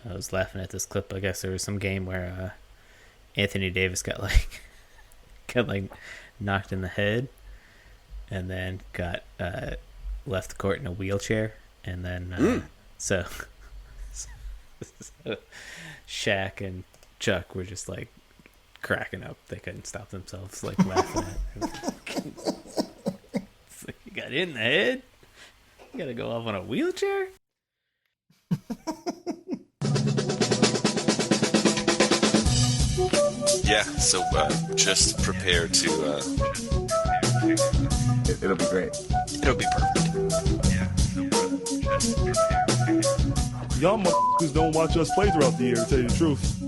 I was laughing at this clip. I guess there was some game where Anthony Davis got knocked in the head, and then got left the court in a wheelchair, and then so, so Shaq and Chuck were just like cracking up. They couldn't stop themselves like laughing at him. It's like, you got hit in the head? You gotta go off on a wheelchair? Yeah, so just prepare to... It'll be great. It'll be perfect. Y'all motherfuckers don't watch us play throughout the year, to tell you the truth.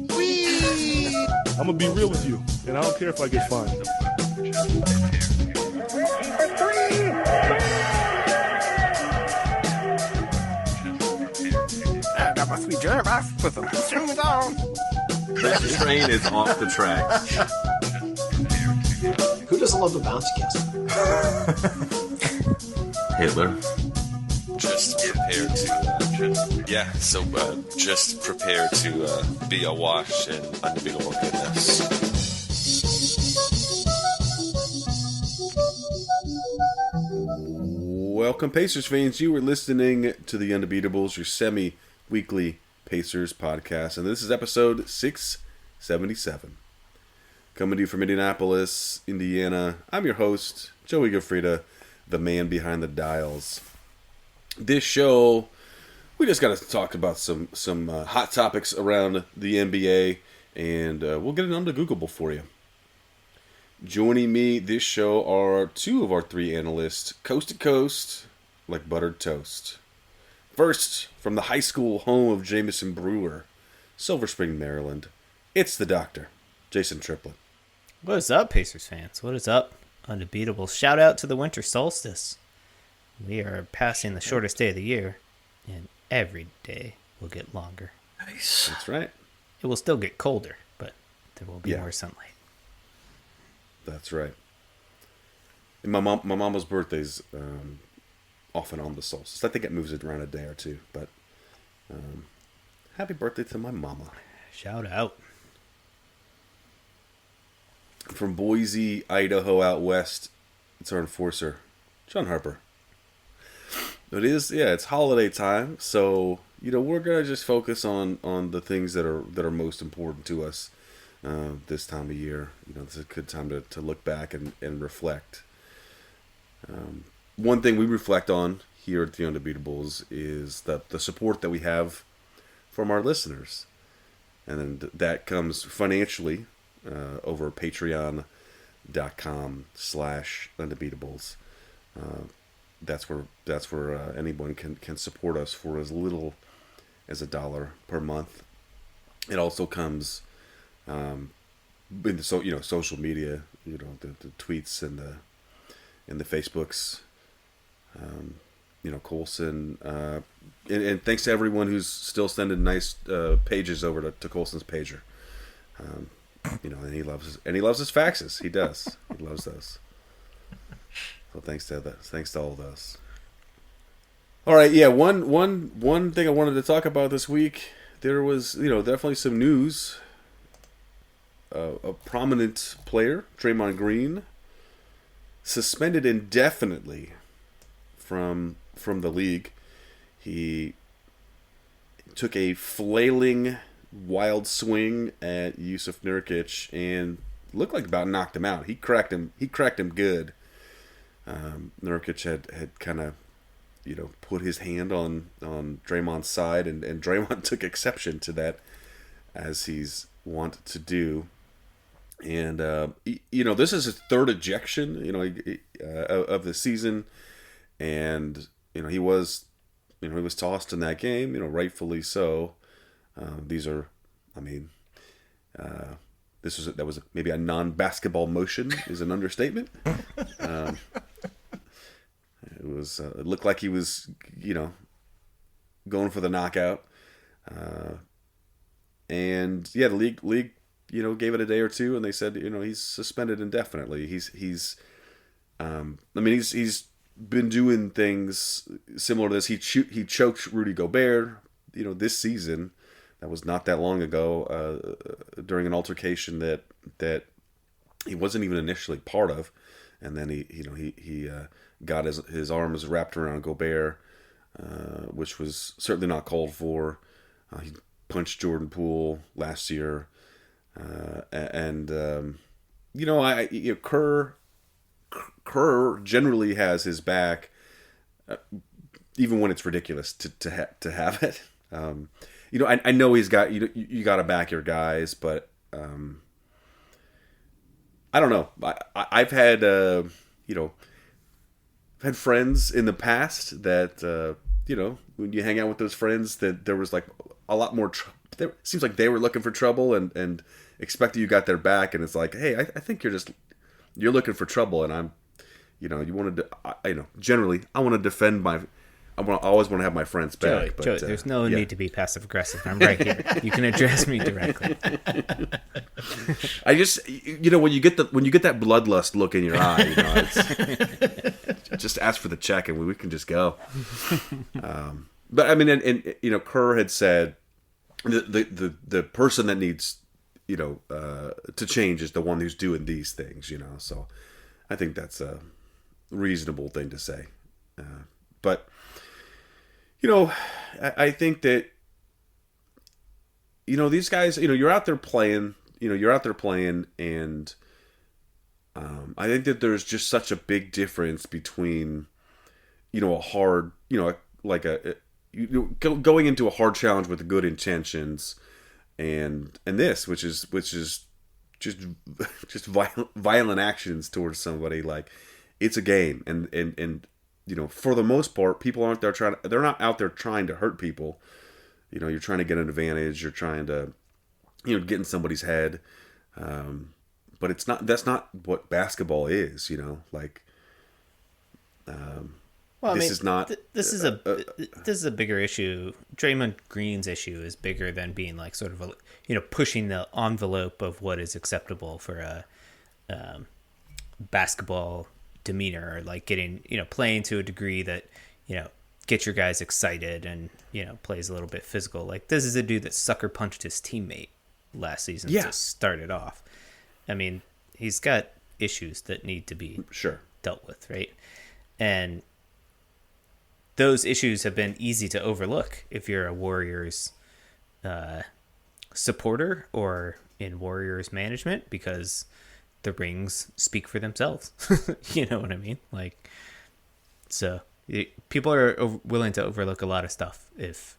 I'm gonna be real with you, and I don't care if I get fined. I got my sweet jerk off, put some strings on. That train is off the track. Who doesn't love the bouncy castle? Hitler. Just prepare to... just prepare to be awash in undebeatable goodness. Welcome, Pacers fans. You are listening to the Undebeatables, your semi-weekly Pacers podcast, and this is episode 677. Coming to you from Indianapolis, Indiana. I'm your host, Joey Gafrida, the man behind the dials. This show, we just got to talk about some hot topics around the NBA, and we'll get an Undegooglable for you. Joining me this show are two of our three analysts, coast to coast, like buttered toast. First, from the high school home of Jameson Brewer, Silver Spring, Maryland, it's the doctor, Jason Triplett. What is up, Pacers fans? What is up, Undebeatables? Shout out to the winter solstice. We are passing the shortest day of the year, and every day will get longer. Nice. That's right. It will still get colder, but there will be more sunlight. That's right. And my mama's birthday's off and on the solstice. I think it moves it around a day or two, but happy birthday to my mama. Shout out. From Boise, Idaho, out west, it's our enforcer, John Harper. It's holiday time, so we're gonna just focus on the things that are most important to us this time of year. It's a good time to look back and reflect. One thing we reflect on here at the Undebeatables is the support that we have from our listeners, and then that comes financially over patreon.com/undebeatables. That's where anyone can support us for as little as $1 per month. It also comes in the social media, the tweets and the Facebooks. Colson, and thanks to everyone who's still sending nice pages over to Colson's pager. And he loves his faxes. He does. He loves those. So thanks to all of those. All right, yeah. One thing I wanted to talk about this week. There was definitely some news. A prominent player, Draymond Green, suspended indefinitely from the league. He took a flailing wild swing at Yusuf Nurkic and looked like about knocked him out. He cracked him good. Nurkic had kind of put his hand on Draymond's side, and Draymond took exception to that, as he's wont to do. And this is his third ejection of the season, and he was tossed in that game, rightfully so. That was maybe a non-basketball motion is an understatement. It looked like he was, going for the knockout. And yeah, the league, gave it a day or two, and they said, he's suspended indefinitely. He's been doing things similar to this. He choked Rudy Gobert, this season, That was not that long ago, during an altercation that he wasn't even initially part of, and then he got his arms wrapped around Gobert, which was certainly not called for. He punched Jordan Poole last year, Kerr generally has his back, even when it's ridiculous to have it. I know he's got you got to back your guys, but I don't know. I've had had friends in the past that when you hang out with those friends, that there was like a lot more. It seems like they were looking for trouble and expected you got their back, and it's like, hey, I think you're looking for trouble, and I'm, you wanted to, generally I want to defend my. I always want to have my friends back. Joey, there's no need to be passive aggressive. I'm right here. You can address me directly. I just, when you get that bloodlust look in your eye, it's, just ask for the check and we can just go. But I mean, and Kerr had said the person that needs to change is the one who's doing these things. So I think that's a reasonable thing to say. But I think that these guys, you're out there playing, and I think that there's just such a big difference between a hard, going into a hard challenge with good intentions and this, which is just violent actions towards somebody. Like, it's a game, and for the most part, people aren't there they're not out there trying to hurt people. You're trying to get an advantage. You're trying to, get in somebody's head. But that's not what basketball is, this is a bigger issue. Draymond Green's issue is bigger than being like sort of pushing the envelope of what is acceptable for a basketball demeanor, or like getting playing to a degree that gets your guys excited and plays a little bit physical. Like, this is a dude that sucker punched his teammate last season to start it off. I mean, he's got issues that need to be dealt with, right? And those issues have been easy to overlook if you're a Warriors supporter or in Warriors management, because the rings speak for themselves. You know what I mean? Like, so people are willing to overlook a lot of stuff if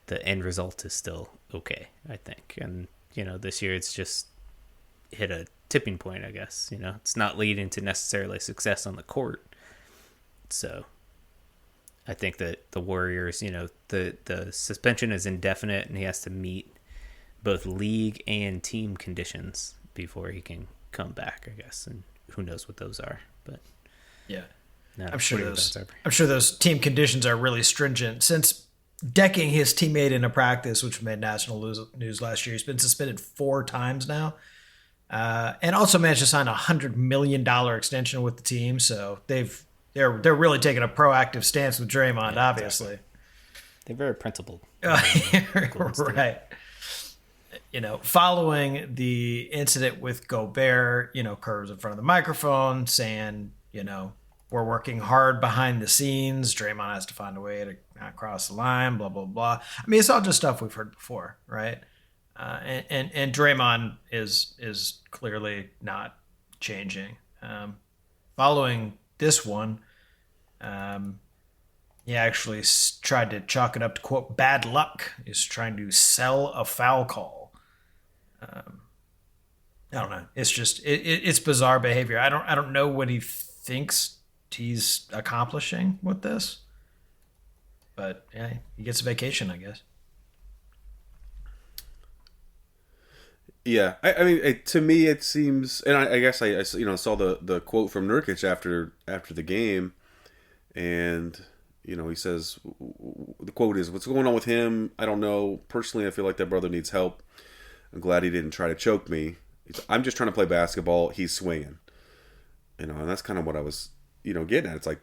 the end result is still okay, I think. And, this year it's just hit a tipping point, I guess. It's not leading to necessarily success on the court. So I think that the Warriors, the suspension is indefinite, and he has to meet both league and team conditions before he can come back, I guess. And who knows what those are, but yeah, no, I'm sure those team conditions are really stringent. Since decking his teammate in a practice, which made national news last year, he's been suspended 4 times now, and also managed to sign a $100 million extension with the team. So they're really taking a proactive stance with Draymond. Yeah, obviously, exactly. They're very principled. Right. Following the incident with Gobert, Kerr was in front of the microphone saying, we're working hard behind the scenes. Draymond has to find a way to not cross the line, blah, blah, blah. I mean, it's all just stuff we've heard before, right? And Draymond is clearly not changing. Following this one, he actually tried to chalk it up to, quote, bad luck. He's trying to sell a foul call. I don't know. It's just it's bizarre behavior. I don't know what he thinks he's accomplishing with this, but yeah, he gets a vacation, I guess. Yeah, I mean, to me it seems, and I guess I saw the quote from Nurkic after the game, and he says, the quote is, "What's going on with him? I don't know. Personally, I feel like that brother needs help. I'm glad he didn't try to choke me. I'm just trying to play basketball. He's swinging." And that's kind of what I was, getting at. It's like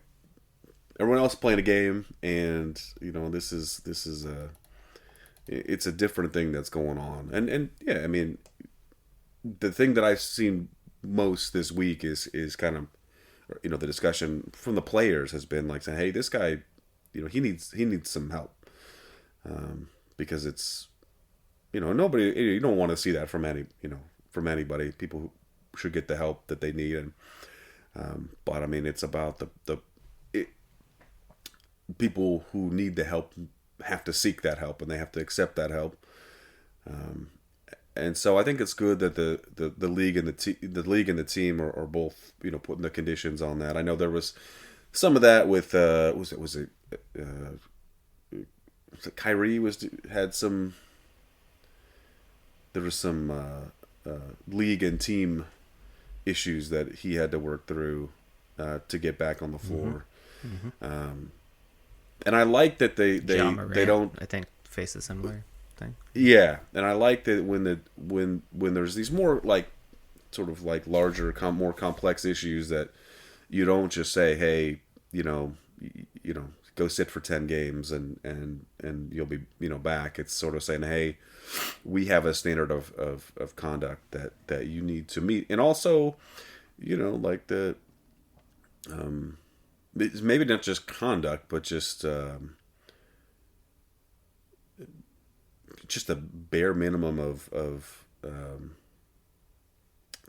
everyone else playing a game, and this is it's a different thing that's going on. And yeah, I mean, the thing that I've seen most this week is kind of, the discussion from the players has been like saying, hey, this guy, he needs some help, because it's, nobody, you don't want to see that from anybody. People should get the help that they need, and but I mean, it's about the people who need the help have to seek that help, and they have to accept that help. And so I think it's good that the league and the league and the team are both putting the conditions on that. I know there was some of that with was it Kyrie had some. There was some league and team issues that he had to work through to get back on the floor. Mm-hmm. And I like that they don't, I think, face a similar thing. Yeah, and I like that when there's these more like sort of like larger, more complex issues, that you don't just say, hey, go sit for 10 games and you'll be back. It's sort of saying, hey, we have a standard of conduct that you need to meet, and also like the maybe not just conduct, but just a bare minimum of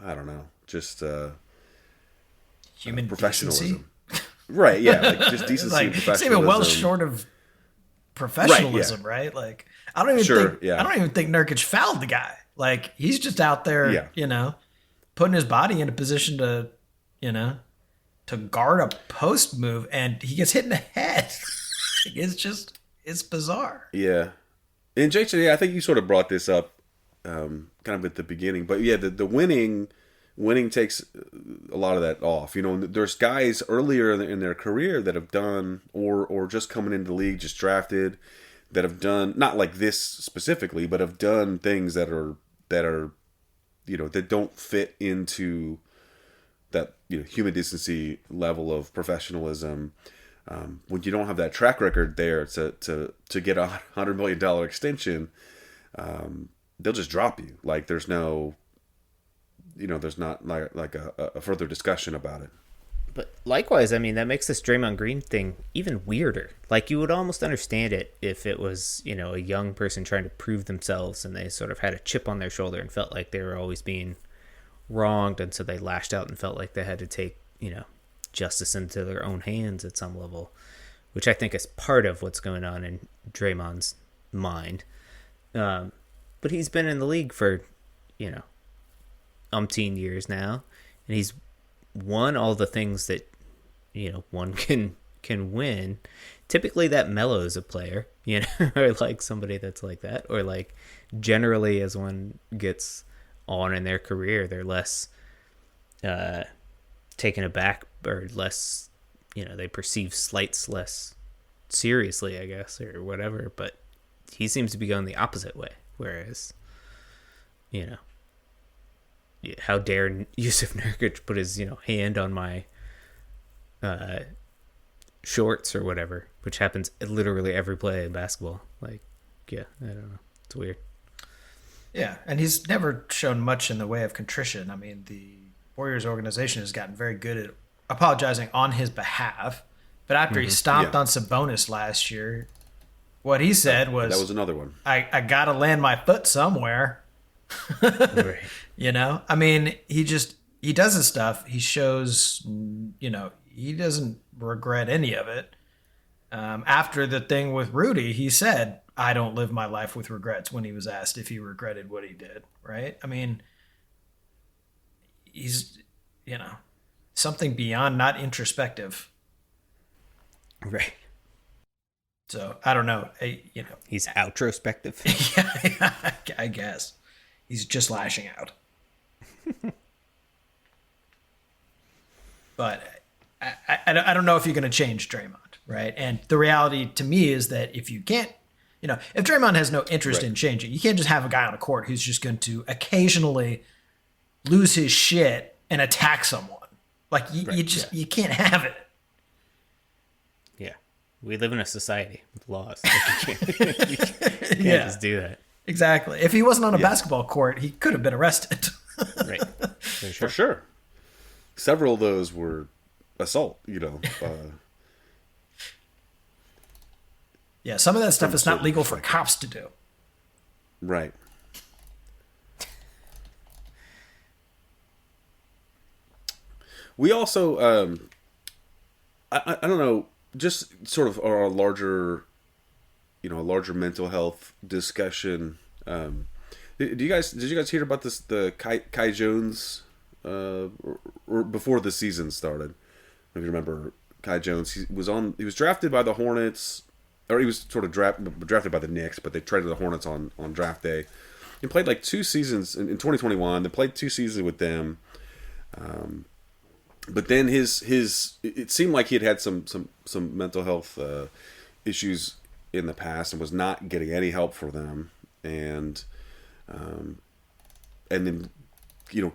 I don't know, just human professionalism. decency? Right, yeah, like just decency like, and professionalism. It's even well short of professionalism, right? Like, I don't even think Nurkic fouled the guy. Like, he's just out there, putting his body in a position to, to guard a post move, and he gets hit in the head. It's bizarre. Yeah. And Jason, I think you sort of brought this up kind of at the beginning, but yeah, the winning takes a lot of that off. There's guys earlier in their career that have done, or just coming into the league, just drafted, that have done, not like this specifically, but have done things that are that don't fit into that human decency level of professional. When you don't have that track record there to get $100 million extension, they'll just drop you. Like, there's no, there's not like a further discussion about it. But likewise, I mean, that makes this Draymond Green thing even weirder. Like, you would almost understand it if it was, a young person trying to prove themselves, and they sort of had a chip on their shoulder and felt like they were always being wronged, and so they lashed out and felt like they had to take, justice into their own hands at some level, which I think is part of what's going on in Draymond's mind. But he's been in the league for, umpteen years now, and he's won all the things that one can win. Typically that mellows a player, or like somebody that's like that, or like generally as one gets on in their career, they're less taken aback, or less, they perceive slights less seriously, I guess, or whatever. But he seems to be going the opposite way, whereas how dare Yusuf Nurkic put his hand on my shorts or whatever, which happens literally every play in basketball. Like, yeah, I don't know, it's weird. Yeah, and he's never shown much in the way of contrition. I mean, the Warriors organization has gotten very good at apologizing on his behalf, but after he stomped on Sabonis last year, what he said was, that was another one, I gotta land my foot somewhere. Right. I mean, he does his stuff. He shows, he doesn't regret any of it. After the thing with Rudy, he said, I don't live my life with regrets, when he was asked if he regretted what he did, right? I mean, he's, something beyond not introspective. Right. So, I don't know. He's outrospective. Yeah, I guess. He's just lashing out. But I don't know if you're going to change Draymond, right? And the reality to me is that if you can't, if Draymond has no interest in changing, you can't just have a guy on a court who's just going to occasionally lose his shit and attack someone. Like, you can't have it. Yeah. We live in a society with laws. Like, you can't Yeah. just do that. Exactly. If he wasn't on a basketball court, he could have been arrested. Right. For For sure. sure. Several of those were assault, Yeah, some of that stuff From is not certain legal for cops to do. right. We also, I don't know, just sort of a larger, a larger mental health discussion. Did you guys hear about this? The Kai Jones, or before the season started? If you remember, Kai Jones, he was drafted by the Hornets, or he was sort of drafted by the Knicks, but they traded the Hornets on draft day. He played like 2 seasons in 2021. They played 2 seasons with them. But then it seemed like he had some mental health issues in the past and was not getting any help for them, and then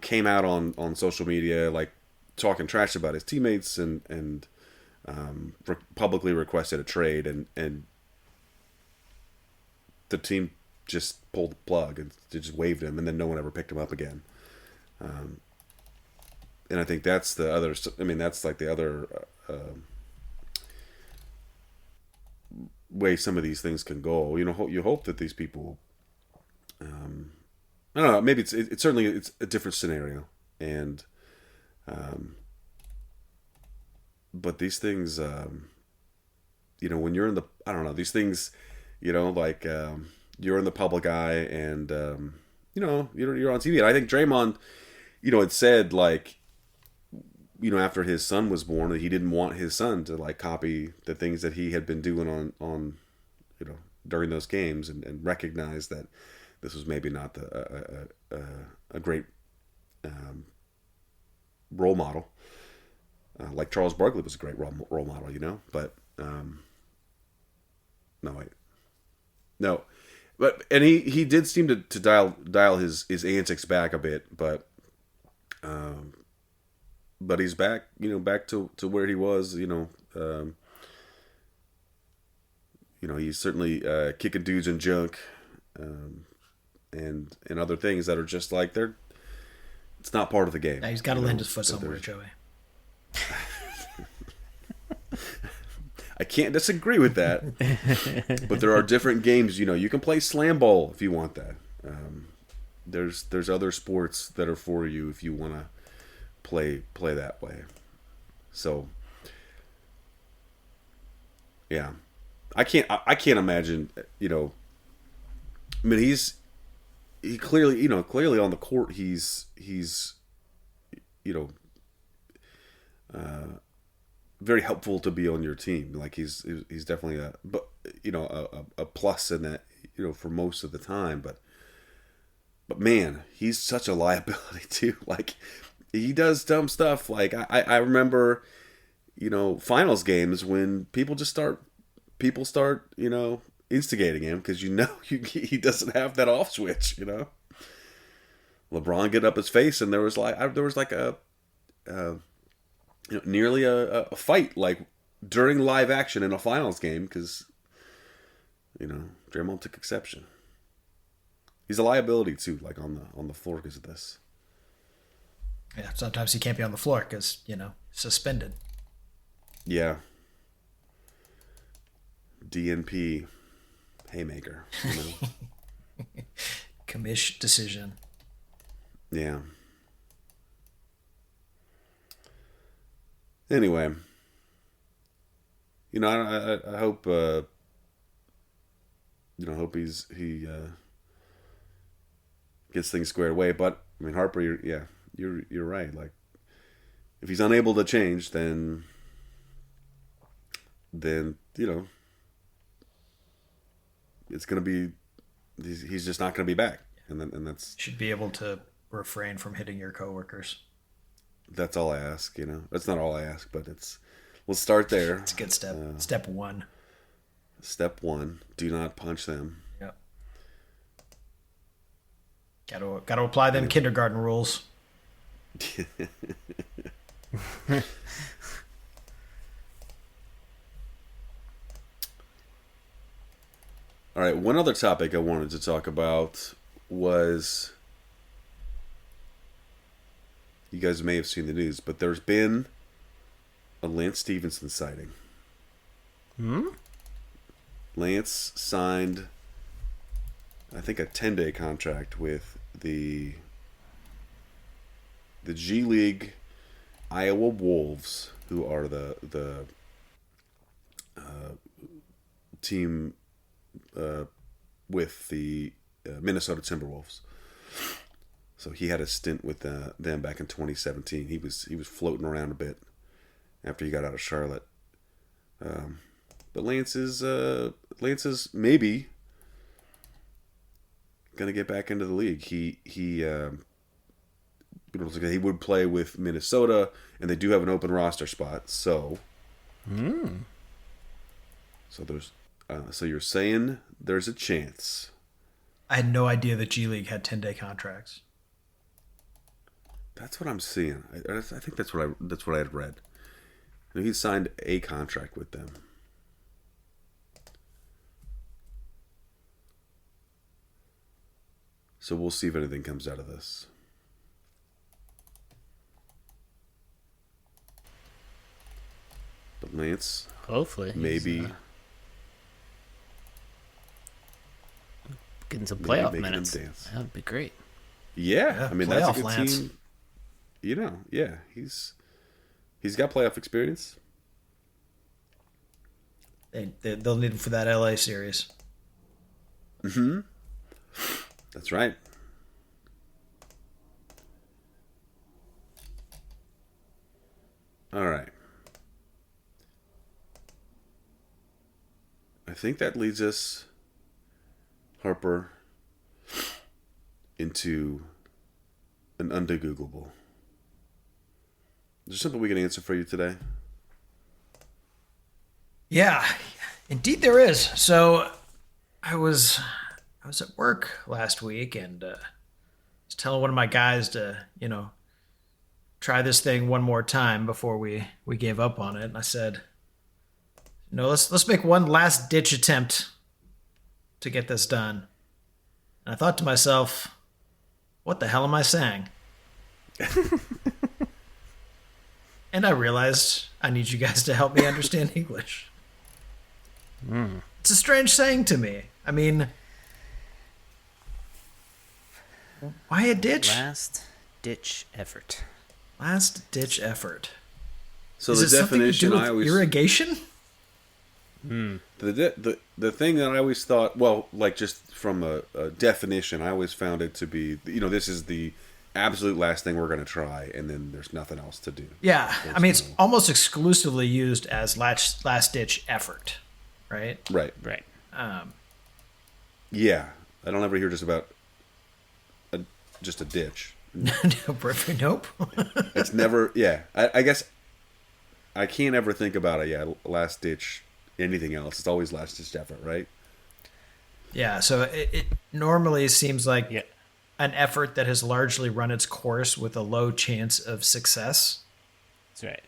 came out on social media like talking trash about his teammates and publicly requested a trade, and the team just pulled the plug and just waived him, and then no one ever picked him up again. And I think that's the other. I mean, that's like the other way some of these things can go. You hope that these people. I don't know. Maybe it's certainly it's a different scenario, and but these things, when you're in the, I don't know, these things, like you're in the public eye, and you're on TV, and I think Draymond, had said like. After his son was born, that he didn't want his son to like copy the things that he had been doing on during those games, and recognize that this was maybe not a great role model. Like Charles Barkley was a great role model, but and he did seem to dial his antics back a bit, but he's back, back to where he was, he's certainly kicking dudes in junk, and other things that are just like it's not part of the game. Now he's got to land his foot somewhere, Joey. I can't disagree with that, but there are different games. You can play slam ball if you want that. There's other sports that are for you if you want to play that way. So yeah, I can't imagine. I mean, he clearly on the court he's very helpful to be on your team. Like he's definitely a plus in that, for most of the time, but man, he's such a liability too. Like he does dumb stuff. Like I remember, finals games when people start instigating him because he doesn't have that off switch. LeBron get up his face, and there was like a nearly a fight like during live action in a finals game because Draymond took exception. He's a liability too, like on the floor because of this. Yeah, sometimes he can't be on the floor because, suspended. Yeah. DNP haymaker. Commish decision. Yeah. Anyway. I hope hope he gets things squared away, but I mean Harper, you're right. Like, if he's unable to change, then it's gonna be he's just not gonna be back, and that's should be able to refrain from hitting your coworkers. That's all I ask. That's not all I ask, but we'll start there. It's a good step. Step one. Step one: do not punch them. Yep. Got to apply them kindergarten rules. All right, one other topic I wanted to talk about was, you guys may have seen the news, but there's been a Lance Stevenson sighting. Lance signed, I think, a 10-day contract with the G League Iowa Wolves, who are the team with the Minnesota Timberwolves. So he had a stint with them back in 2017. He was floating around a bit after he got out of Charlotte. But Lance is maybe gonna get back into the league. He would play with Minnesota, and they do have an open roster spot. So, so there's so you're saying there's a chance. I had no idea that G League had 10-day contracts. That's what I'm seeing. I think that's what I had read. He signed a contract with them. So we'll see if anything comes out of this. But Lance, Hopefully, maybe getting some maybe playoff making minutes. him dance. That would be great. Yeah, I mean that's a playoff good Lance. team. You know, yeah, he's got playoff experience. They'll need him for that LA series. That's right. All right. I think that leads us, Harper, into an Undegooglable. Is there something we can answer for you today? Yeah, indeed there is. So I was at work last week and was telling one of my guys to, try this thing one more time before we gave up on it. And I said, let's make one last ditch attempt to get this done. And I thought to myself, what the hell am I saying? And I realized I need you guys to help me understand English. It's a strange saying to me. I mean, why a ditch? Last ditch effort. Last ditch effort. So Is the it something to definition do with I always irrigation? the thing that I always thought, well, like just from a definition, I always found it to be, this is the absolute last thing we're going to try, and then there's nothing else to do. Yeah, I mean, it's almost exclusively used as last ditch effort, right? Right. Right. Yeah, I don't ever hear just about just a ditch. Nope. It's never. Yeah, I guess I can't ever think about last ditch anything else. It's always last ditch effort, right? Yeah, so it normally seems like Yeah. an effort that has largely run its course with a low chance of success. That's right.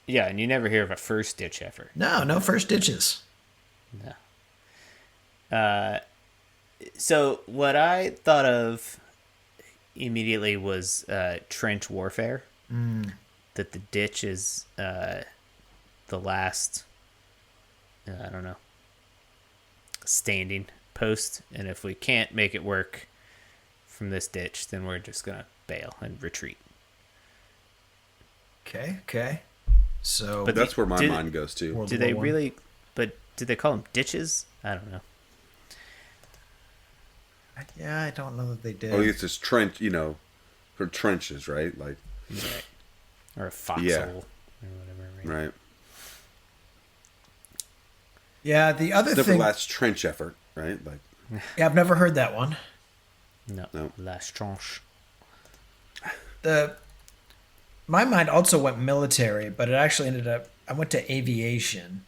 Yeah, and you never hear of a first ditch effort. No first ditches. No. So what I thought of immediately was trench warfare. That the ditch is the last, I don't know, standing post. And if we can't make it work from this ditch, then we're just going to bail and retreat. Okay. So But That's where my did- mind goes to. World Did War they One. really, but did they call them ditches? I don't know. Yeah, I don't know that they did. Oh, it's just trench, for trenches, right? Like, Right. Or a foxhole Yeah. or whatever. Right? right. Yeah, the other It's never thing. last trench effort, right? Like, Yeah, I've never heard that one. No. La tranche. My mind also went military, but it actually ended up. I went to aviation,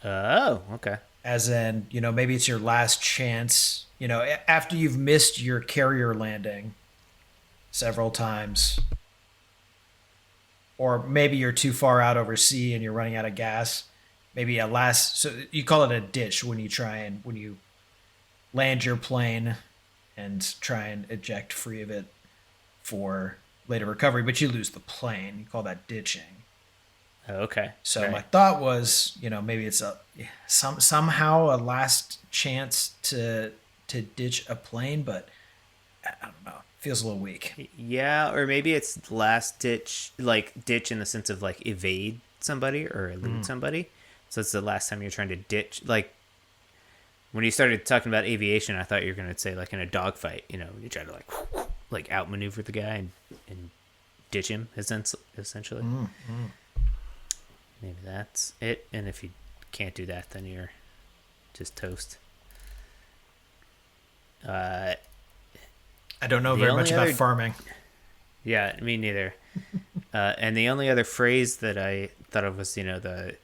Oh, okay. as in maybe it's your last chance. After you've missed your carrier landing several times, or maybe you're too far out over sea and you're running out of gas, maybe a last. So you call it a ditch when you land your plane and try and eject free of it for later recovery, but you lose the plane. You call that ditching. Oh, okay. So Right. my thought was, maybe it's somehow a last chance to ditch a plane, but I don't know. Feels a little weak. Yeah, or maybe it's last ditch, like ditch in the sense of like evade somebody or elude somebody. So it's the last time you're trying to ditch. Like when you started talking about aviation, I thought you were going to say like in a dogfight, you try to like outmaneuver the guy and ditch him essentially. Maybe that's it. And if you can't do that, then you're just toast. I don't know very much about other- farming. Yeah, me neither. And the only other phrase that I thought of was, it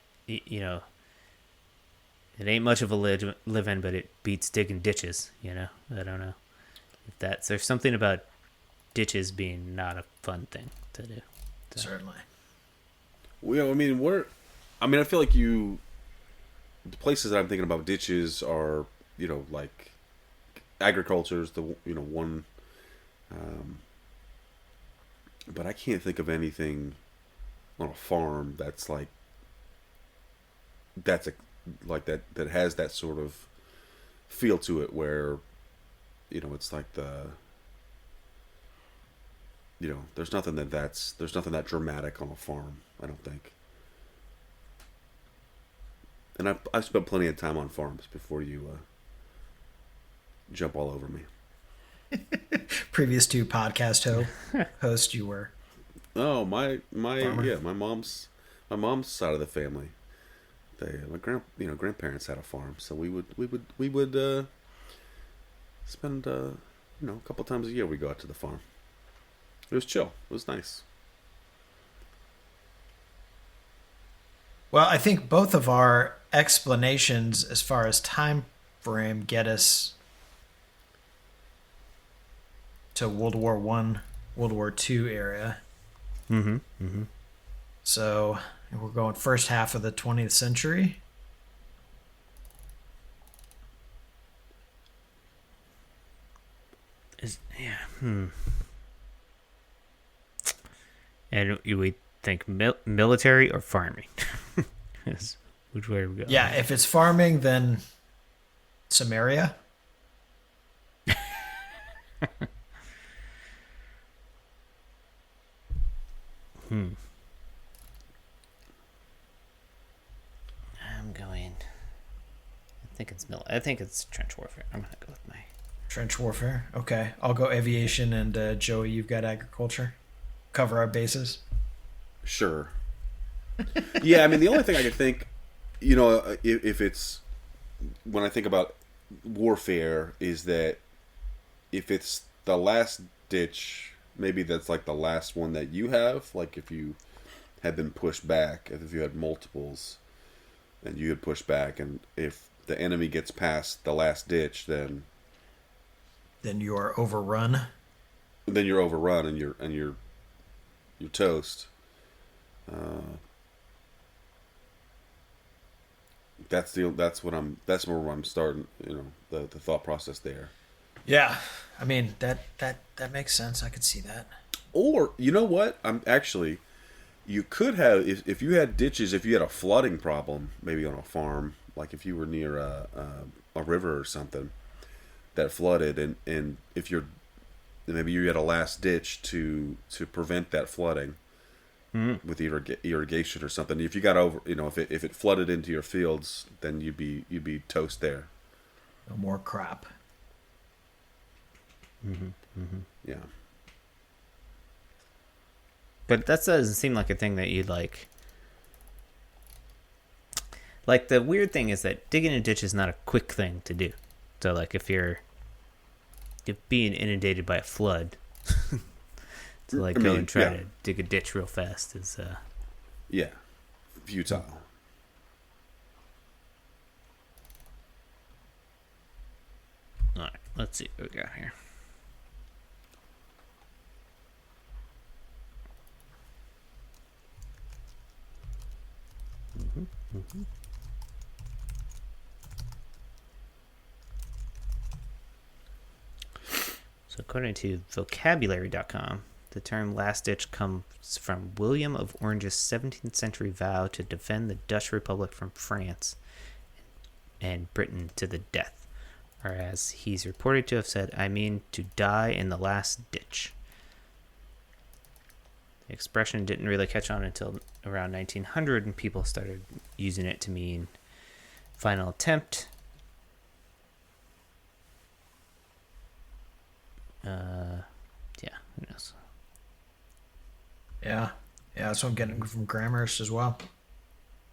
ain't much of a living, but it beats digging ditches. I don't know if there's something about ditches being not a fun thing to do. So. Certainly. Well, I feel like the places that I'm thinking about ditches are, like agriculture is the, one, but I can't think of anything on a farm that has that sort of feel to it where, it's like there's nothing that dramatic on a farm, I don't think. And I've spent plenty of time on farms before you jump all over me. Previous two podcast host, you were. Oh, my Farmer. yeah, my mom's side of the family. My grandparents had a farm, so we would spend a couple times a year we go out to the farm. It was chill. It was nice. Well, I think both of our explanations as far as time frame get us to World War I, World War II area. So we're going first half of the 20th century. And we think military or farming. Which way are we going? Yeah, if it's farming, then Samaria. I'm going. I think it's trench warfare. I'm gonna go with my Trench warfare. Okay, I'll go aviation, and Joey, you've got agriculture. Cover our bases. Sure. Yeah, the only thing I could think, if it's when I think about warfare, is that if it's the last ditch, maybe that's like the last one that you have. Like if you had been pushed back, if you had multiples, and you had pushed back, and if the enemy gets past the last ditch, then you're overrun. Then you're overrun, and you're toast. That's where I'm starting. The thought process there. Yeah, that makes sense. I could see that. Or you know what? You could have if you had ditches. If you had a flooding problem, maybe on a farm, like if you were near a river or something that flooded, and maybe you had a last ditch to prevent that flooding. With irrigation or something. If you got over, if it flooded into your fields, then you'd be toast there. No more crap. Yeah. But that doesn't seem like a thing that you'd like. Like the weird thing is that digging a ditch is not a quick thing to do. So like if being inundated by a flood. To go and try to dig a ditch real fast is futile. All right, let's see what we got here. according to vocabulary.com, the term last ditch comes from William of Orange's 17th century vow to defend the Dutch Republic from France and Britain to the death. Whereas he's reported to have said, I mean to die in the last ditch. The expression didn't really catch on until around 1900, and people started using it to mean final attempt. Yeah, who knows? Yeah, that's what I'm getting from grammarists as well.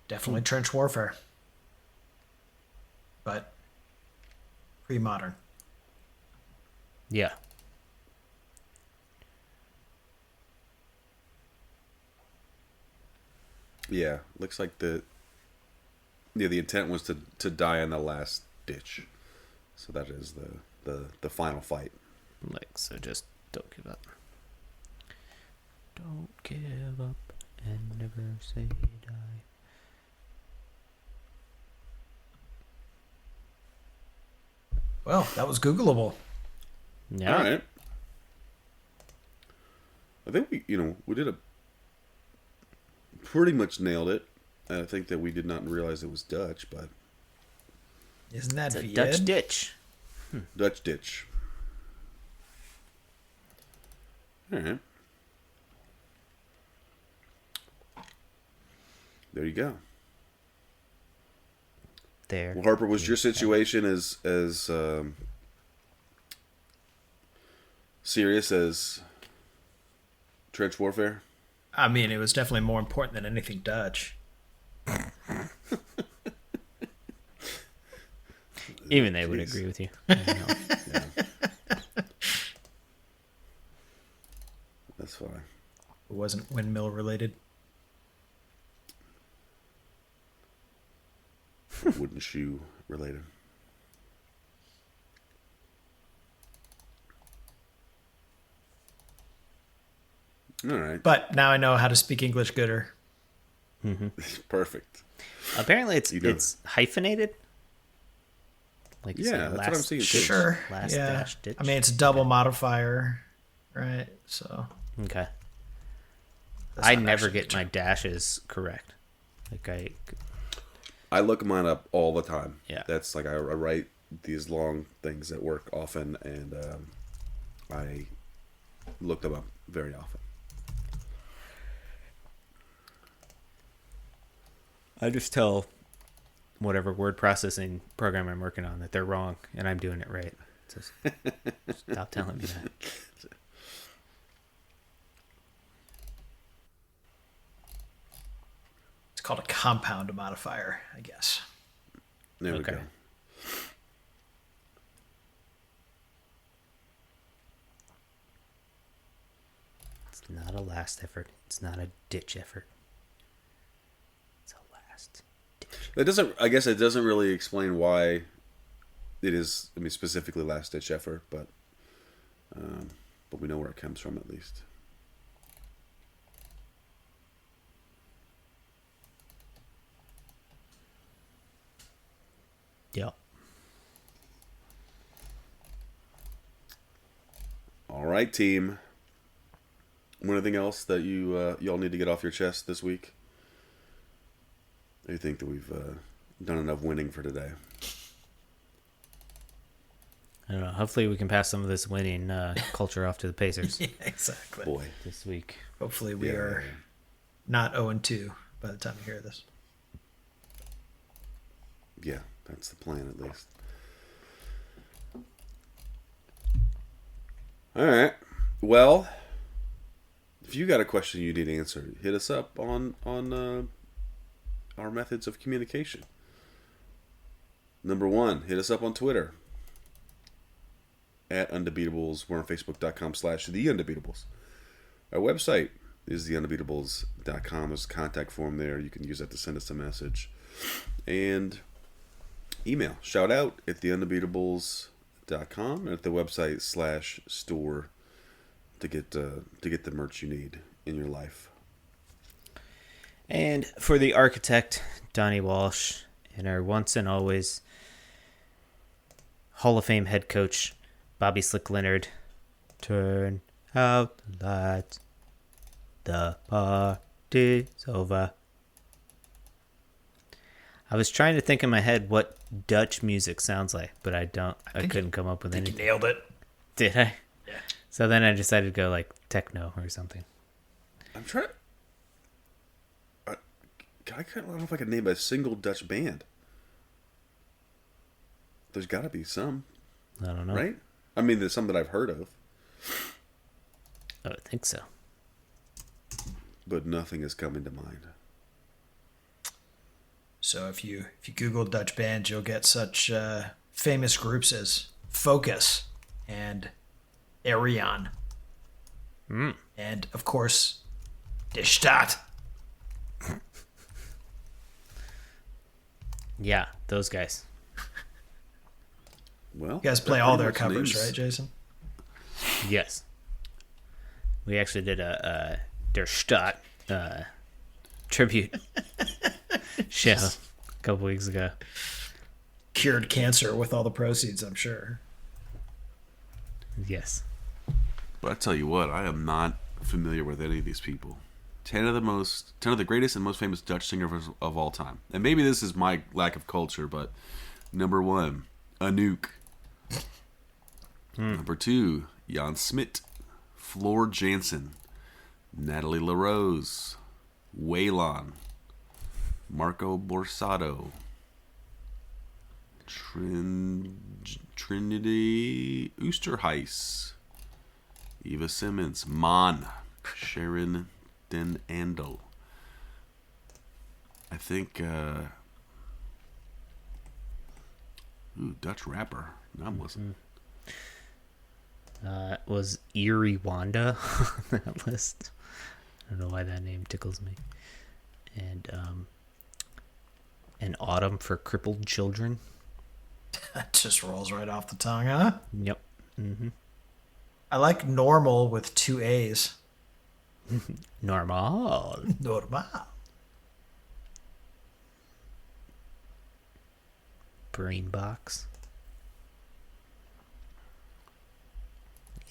Definitely trench warfare, but pre-modern. Yeah. Yeah, looks like the intent was to die in the last ditch. So that is the final fight. Like, so just don't give up. Don't give up and never say die. Well, that was Googleable. Yeah. All right. I think we did pretty much nailed it. I think that we did not realize it was Dutch, but Isn't that It's a weird? Dutch ditch. Dutch ditch. All right. There you go. There. Well, Harper, was your situation as serious as trench warfare? I mean, it was definitely more important than anything Dutch. Even they would Jeez. agree with you. Yeah. That's fine. It wasn't windmill related. Wooden shoe related. All right. But now I know how to speak English gooder. Perfect. Apparently, You do. it's hyphenated. Like you Yeah, said, that's what last I'm seeing, too. ditch, Sure. Last yeah. dash ditch. I mean, it's a double modifier, right? So Okay. that's I not never actually get the my term. dashes correct. Like I look mine up all the time. Yeah. That's like I write these long things at work often, and I look them up very often. I just tell whatever word processing program I'm working on that they're wrong and I'm doing it right. Just stop telling me that. It's called a compound modifier, I guess. There we Okay. go. It's not a last effort. It's not a ditch effort. It's a last ditch. That doesn't. I guess it doesn't really explain why it is. I mean, specifically last ditch effort, but we know where it comes from at least. Yep. All right, team. Anything else that y'all need to get off your chest this week? Or you think that we've done enough winning for today? I don't know. Hopefully we can pass some of this winning culture off to the Pacers Yeah, exactly. Boy, this week. Hopefully we Yeah. are not 0-2 by the time you hear this. Yeah, that's the plan at least. All right. Well, if you got a question you need answered, hit us up on our methods of communication. Number 1, hit us up on Twitter at Undebeatables. We're on Facebook.com/The Undebeatables. Our website is theundebeatables.com. There's a contact form there. You can use that to send us a message. And email. Shout out at theundebeatables.com and at the website /store to get the merch you need in your life. And for the architect, Donnie Walsh, and our once and always Hall of Fame head coach, Bobby Slick Leonard, Turn out the lights. The party's over. I was trying to think in my head what Dutch music sounds like, but I couldn't come up with You anything. nailed it. Did I? Yeah. So then I decided to go like techno or something. I'm trying. I don't know if I can name a single Dutch band. There's got to be some, I don't know. right? I mean, there's some that I've heard of, I would think so. but nothing is coming to mind. So if you Google Dutch bands, you'll get such famous groups as Focus and Ariane. And, of course, De Staat. Yeah, those guys. Well, You guys play that all pretty their much covers, names- right, Jason? Yes. We actually did a Der Stadt tribute show a couple weeks ago. Cured cancer with all the proceeds, I'm sure. Yes. But I tell you what, I am not familiar with any of these people. 10 of the greatest and most famous Dutch singers of all time. And maybe this is my lack of culture, but number 1, Anouk. Number 2, Jan Smit, Floor Jansen, Natalie LaRose, Waylon, Marco Borsato, Trinity Oosterhuis, Eva Simmons, Mon, Sharon Den Andel. I think, Dutch rapper. Now I'm listening. Was Erie Wanda on that list? I don't know why that name tickles me. And An Autumn for Crippled Children. That just rolls right off the tongue, huh? Yep. Mm-hmm. I like Normal with 2 A's. Normal. Normal. Brain Box.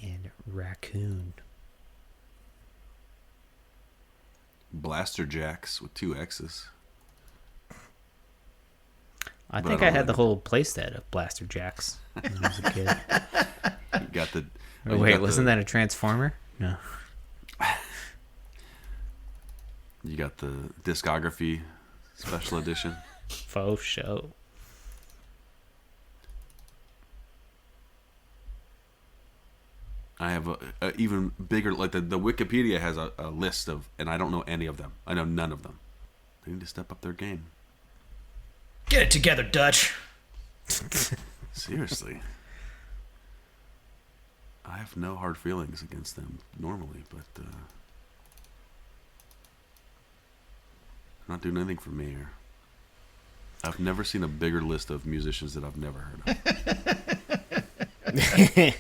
And Raccoon. Blaster Jacks with 2 X's. I But think I I don't had the like whole playset of Blaster Jacks when I was a kid. You got the. Oh, wait, wasn't that a Transformer? No. You got the discography special edition. Faux show. I have a even bigger, like the Wikipedia has a list of, and I don't know any of them. I know none of them. They need to step up their game. Get it together, Dutch. Seriously. I have no hard feelings against them normally, but they're not doing anything for me here. I've never seen a bigger list of musicians that I've never heard of.